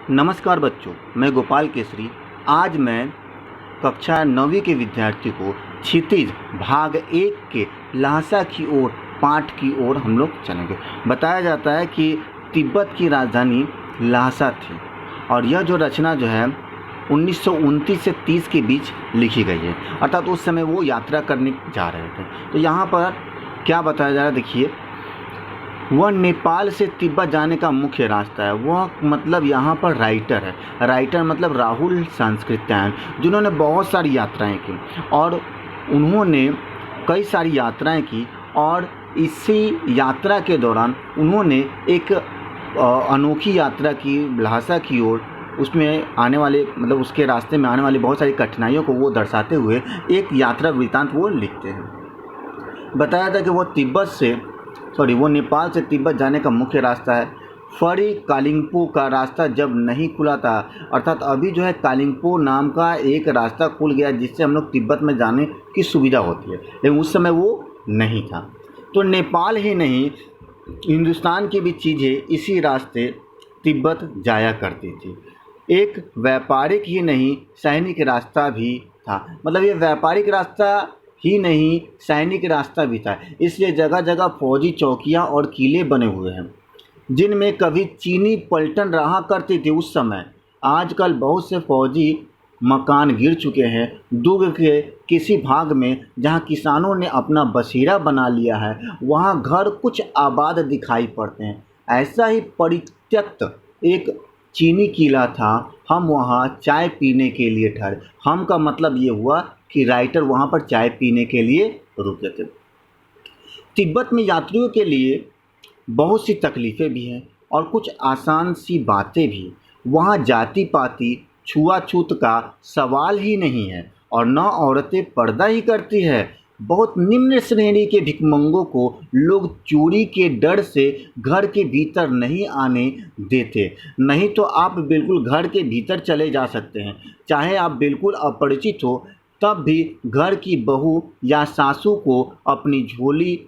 नमस्कार बच्चों, मैं गोपाल केसरी। आज मैं कक्षा 9वीं के विद्यार्थी को क्षितिज भाग 1 के लहासा की ओर पाठ की ओर हम लोग चलेंगे। बताया जाता है कि तिब्बत की राजधानी लहासा थी और यह जो रचना जो है 1929 से 30 के बीच लिखी गई है, अर्थात उस समय वो यात्रा करने जा रहे थे। तो यहाँ पर क्या बताया जा रहा है, देखिए, वह नेपाल से तिब्बत जाने का मुख्य रास्ता है। वह मतलब यहाँ पर राइटर है। राइटर मतलब राहुल सांस्कृत्यायन, जिन्होंने बहुत सारी यात्राएं की और उन्होंने कई सारी यात्राएं की और इसी यात्रा के दौरान उन्होंने एक अनोखी यात्रा की लहासा की ओर। उसमें आने वाले मतलब उसके रास्ते में आने वाली बहुत सारी कठिनाइयों को वो दर्शाते हुए एक यात्रा वृत्तांत वो लिखते हैं। बताया था कि वो नेपाल से तिब्बत जाने का मुख्य रास्ता है। फरी कालिंगपो का रास्ता जब नहीं खुला था, अर्थात अभी जो है कालिंगपो नाम का एक रास्ता खुल गया जिससे हम लोग तिब्बत में जाने की सुविधा होती है, लेकिन उस समय वो नहीं था। तो नेपाल ही नहीं, हिंदुस्तान की भी चीज़ें इसी रास्ते तिब्बत जाया करती थी। एक व्यापारिक ही नहीं, सैनिक रास्ता भी था। मतलब ये व्यापारिक रास्ता ही नहीं, सैनिक रास्ता भी था। इसलिए जगह जगह फौजी चौकियां और किले बने हुए हैं जिनमें कभी चीनी पलटन रहा करती थी उस समय। आजकल बहुत से फौजी मकान गिर चुके हैं। दुर्ग के किसी भाग में जहां किसानों ने अपना बसेरा बना लिया है, वहां घर कुछ आबाद दिखाई पड़ते हैं। ऐसा ही परित्यक्त एक चीनी किला था। हम वहाँ चाय पीने के लिए ठहरे। हम का मतलब ये हुआ कि राइटर वहाँ पर चाय पीने के लिए रुके थे। तिब्बत में यात्रियों के लिए बहुत सी तकलीफ़ें भी हैं और कुछ आसान सी बातें भी। वहाँ जाति पाति छुआछूत का सवाल ही नहीं है और न औरतें पर्दा ही करती है। बहुत निम्न श्रेणी के भिखमंगों को लोग चोरी के डर से घर के भीतर नहीं आने देते। नहीं तो आप बिल्कुल घर के भीतर चले जा सकते हैं। चाहे आप बिल्कुल अपरिचित हो, तब भी घर की बहू या सासू को अपनी झोली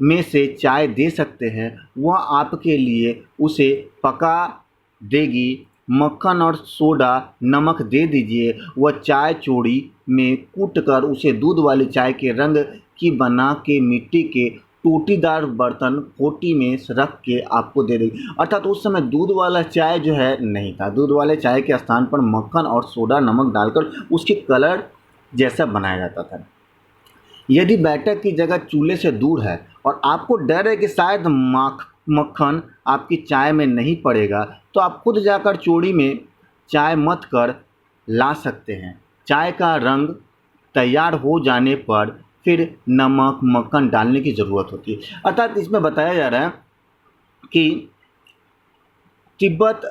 में से चाय दे सकते हैं। वह आपके लिए उसे पका देगी। मक्खन और सोडा नमक दे दीजिए। वह चाय चोड़ी में कूटकर उसे दूध वाली चाय के रंग की बना के मिट्टी के टूटीदार बर्तन कोटी में रख के आपको दे देगी। अर्थात उस समय दूध वाला चाय जो है नहीं था। दूध वाले चाय के स्थान पर मक्खन और सोडा नमक डालकर उसके कलर जैसा बनाया जाता था। यदि बैठक की जगह चूल्हे से दूर है और आपको डर है कि शायद मक्खन आपकी चाय में नहीं पड़ेगा, तो आप खुद जाकर चोड़ी में चाय मत कर ला सकते हैं। चाय का रंग तैयार हो जाने पर फिर नमक मक्खन डालने की ज़रूरत होती है। अर्थात इसमें बताया जा रहा है कि तिब्बत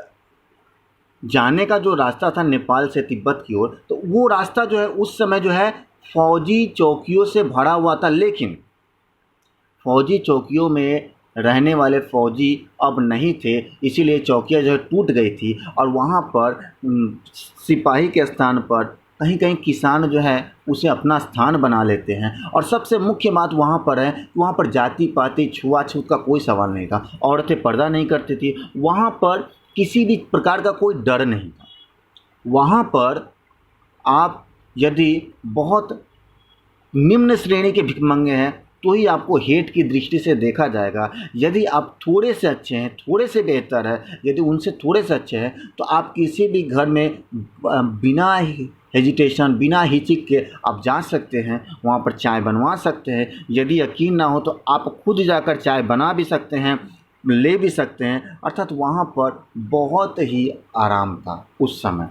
जाने का जो रास्ता था नेपाल से तिब्बत की ओर, तो वो रास्ता जो है उस समय जो है फौजी चौकियों से भरा हुआ था। लेकिन फौजी चौकियों में रहने वाले फौजी अब नहीं थे, इसीलिए चौकियाँ जो है टूट गई थी और वहाँ पर सिपाही के स्थान पर कहीं कहीं किसान जो है उसे अपना स्थान बना लेते हैं। और सबसे मुख्य बात वहाँ पर है, वहाँ पर जाति पाति छुआछूत का कोई सवाल नहीं था। औरतें पर्दा नहीं करती थी। वहाँ पर किसी भी प्रकार का कोई डर नहीं था। वहाँ पर आप यदि बहुत निम्न श्रेणी के भिखमंगे हैं तो ही आपको हेट की दृष्टि से देखा जाएगा। यदि आप थोड़े से अच्छे हैं, थोड़े से बेहतर है, यदि उनसे थोड़े से अच्छे हैं, तो आप किसी भी घर में बिना हेजिटेशन, बिना हिचक के आप जा सकते हैं, वहाँ पर चाय बनवा सकते हैं। यदि यकीन ना हो तो आप खुद जाकर चाय बना भी सकते हैं, ले भी सकते हैं। अर्थात वहाँ पर बहुत ही आराम था उस समय।